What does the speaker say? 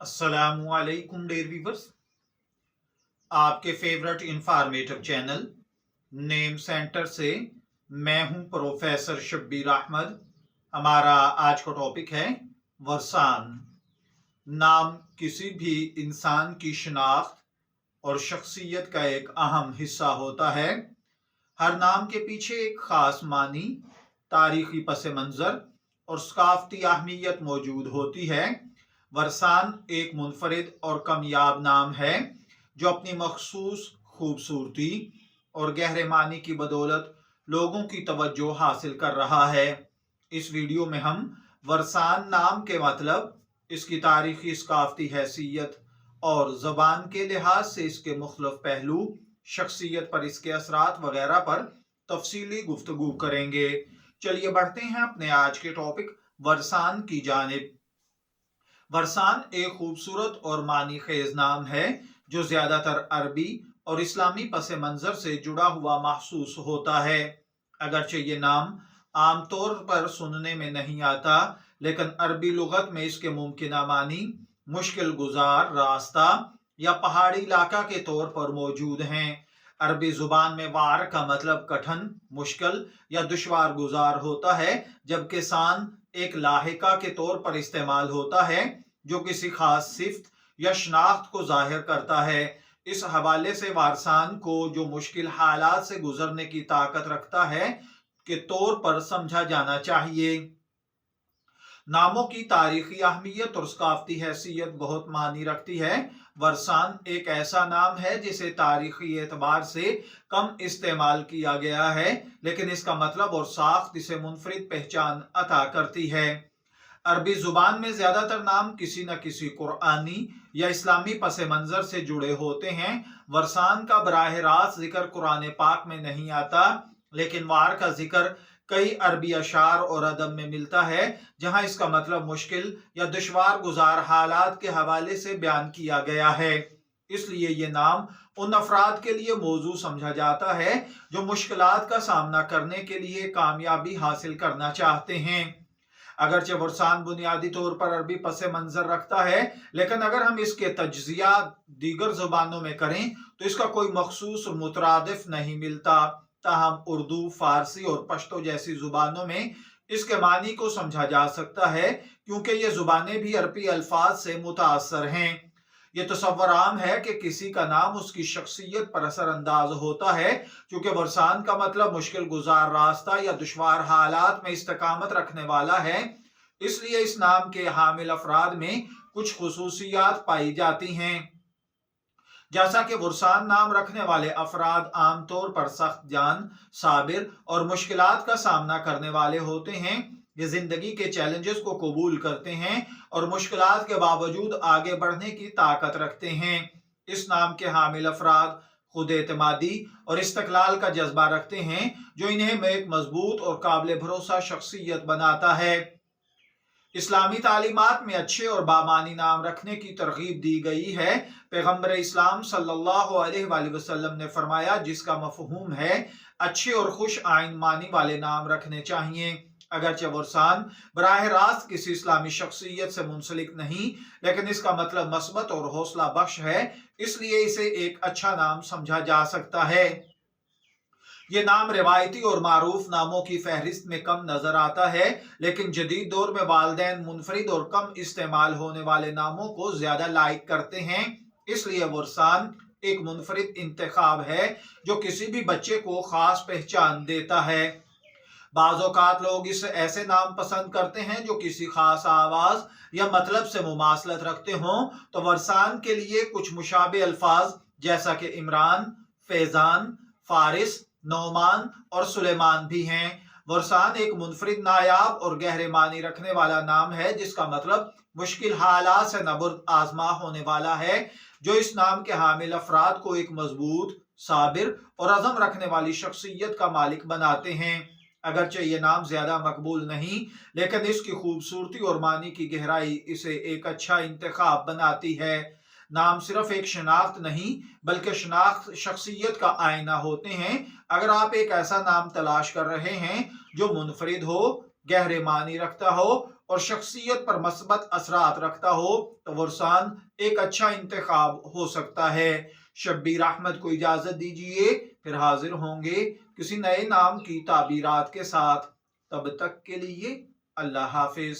अस्सलामुअलैकुम dear viewers. आपके favourite informative channel name centre से मैं हूं प्रोफेसर शब्बीर अहमद। हमारा आज का टॉपिक है वर्सान। नाम किसी भी इंसान की शनाख्त और शख्सियत का एक अहम हिस्सा होता है। हर नाम के पीछे एक खास मानी, तारीखी पस मंज़र और सकाफती अहमियत मौजूद होती है। वर्सान एक मुनफरिद और कामयाब नाम है जो अपनी मखसूस खूबसूरती और गहरे मानी की बदौलत लोगों की तवज्जो हासिल कर रहा है। इस वीडियो में हम वर्सान नाम के मतलब, इसकी तारीखी सकाफती हैसियत और ज़बान के लिहाज से इसके मुख्तलिफ पहलू, शख्सियत पर इसके असरात वगैरह पर तफसीली गुफ्तगू करेंगे। चलिए बढ़ते हैं अपने आज के टॉपिक वर्सान की जानिब। वर्सान एक खूबसूरत और मानी खेज नाम है जो ज्यादातर अरबी और इस्लामी पस मंजर से जुड़ा हुआ महसूस होता है। अगरचे ये नाम आमतौर पर सुनने में नहीं आता, लेकिन अरबी लुगत में इसके मुमकिन मानी मुश्किल गुजार, रास्ता या पहाड़ी इलाका के तौर पर मौजूद हैं। अरबी जुबान में वार का मतलब कठिन, मुश्किल या दुश्वार गुजार होता है, जबकि सान एक लाहिका के तौर पर इस्तेमाल होता है जो किसी खास सिफ्त या शनाख्त को जाहिर करता है। इस हवाले से वारसान को जो मुश्किल हालात से गुजरने की ताकत रखता है के तौर पर समझा जाना चाहिए। नामों की तारीखी अहमियत और सकाफती हैसियत बहुत मानी रखती है। वर्सान एक ऐसा नाम है जिसे तारीखी एतबार से कम इस्तेमाल किया गया है, लेकिन इसका मतलब और साख्त इसे मुनफरिद पहचान अता करती है। अरबी जुबान में ज्यादातर नाम किसी न किसी कुरानी या इस्लामी पस मंजर से जुड़े होते हैं। वर्सान का बराह रास्त जिक्र कुरान पाक में नहीं आता, लेकिन वार का जिक्र कई अरबी अशार और अदब में मिलता है, जहां इसका मतलब मुश्किल या दुश्वार गुजार हालात के हवाले से बयान किया गया है। इसलिए ये नाम उन अफराद के लिए मौजू समझा जाता है जो मुश्किलात का सामना करने के लिए कामयाबी हासिल करना चाहते हैं। अगरचे वर्सान बुनियादी तौर पर अरबी पस मंजर रखता है, लेकिन अगर हम इसके तज्जिया दीगर जुबानों में करें तो इसका कोई मखसूस मुतरादिफ नहीं मिलता। ताहम उर्दू, फारसी और पश्तो जैसी जुबानों में इसके मानी को समझा जा सकता है, क्योंकि ये जुबानें भी अरबी अल्फाज से मुतासर हैं। ये तसव्वुर आम है कि किसी का नाम उसकी शख्सियत पर असर अंदाज होता है। क्योंकि वर्सान का मतलब मुश्किल गुजार, रास्ता या दुश्वार हालात में इस्तकामत रखने वाला है, इसलिए इस नाम के हामिल अफराद में कुछ खुसूसियात पाई जाती हैं। जैसा कि वर्सान नाम रखने वाले अफराद आमतौर पर सख्त जान, साबिर और मुश्किलात का सामना करने वाले होते हैं। ये जिंदगी के चैलेंजेस को कबूल करते हैं और मुश्किलात के बावजूद आगे बढ़ने की ताकत रखते हैं। इस नाम के हामिल अफराद खुद एतमादी और इस्तकलाल का जज्बा रखते हैं, जो इन्हें एक मजबूत और काबिल भरोसा शख्सियत बनाता है। इस्लामी तालीमात में अच्छे और बामानी नाम रखने की तरगीब दी गई है। पैगम्बर इस्लाम सल्लल्लाहु अलैहि वसल्लम ने फरमाया, जिसका मफहूम है अच्छे और खुश आइन मानी वाले नाम रखने चाहिए। अगरचे वर्सान बराह रास्त किसी इस्लामी शख्सियत से मुंसलिक नहीं, लेकिन इसका मतलब मस्बत और हौसला बख्श है, इसलिए इसे एक अच्छा नाम समझा जा सकता है। ये नाम रिवायती और मारूफ नामों की फहरिस्त में कम नजर आता है, लेकिन जदीद दौर में वालिदैन मुनफरिद और कम इस्तेमाल होने वाले नामों को ज्यादा लाइक करते हैं। इसलिए वर्सान एक मुनफरिद इंतखाब है जो किसी भी बच्चे को खास पहचान देता है। बाज़ औक़ात लोग इस ऐसे नाम पसंद करते हैं जो किसी खास आवाज या मतलब से मुमासलत रखते हों, तो वर्सान के लिए कुछ मुशाबे अल्फाज जैसा कि इमरान, फैजान, फारिस, नौमान और सुलेमान भी हैं। वर्सान एक मुनफरिद, नायाब और गहरे मानी रखने वाला नाम है, जिसका मतलब मुश्किल हालात से नबुर्द आजमा होने वाला है, जो इस नाम के हामिल अफराद को एक मजबूत, साबिर और अज़म रखने वाली शख्सियत का मालिक बनाते हैं। अगरचे ये नाम ज्यादा मकबूल नहीं, लेकिन इसकी खूबसूरती और मानी की गहराई इसे एक अच्छा इंतखाब बनाती है। नाम सिर्फ एक शनाख्त नहीं, बल्कि शनाख्त शख्सियत का आईना होते हैं। अगर आप एक ऐसा नाम तलाश कर रहे हैं जो मुनफरिद हो, गहरे मानी रखता हो اور شخصیت پر مثبت اثرات رکھتا ہو تو ورسان ایک اچھا انتخاب ہو سکتا ہے۔ شبیر احمد کو اجازت دیجیے، پھر حاضر ہوں گے کسی نئے نام کی تعبیرات کے ساتھ۔ تب تک کے لیے اللہ حافظ۔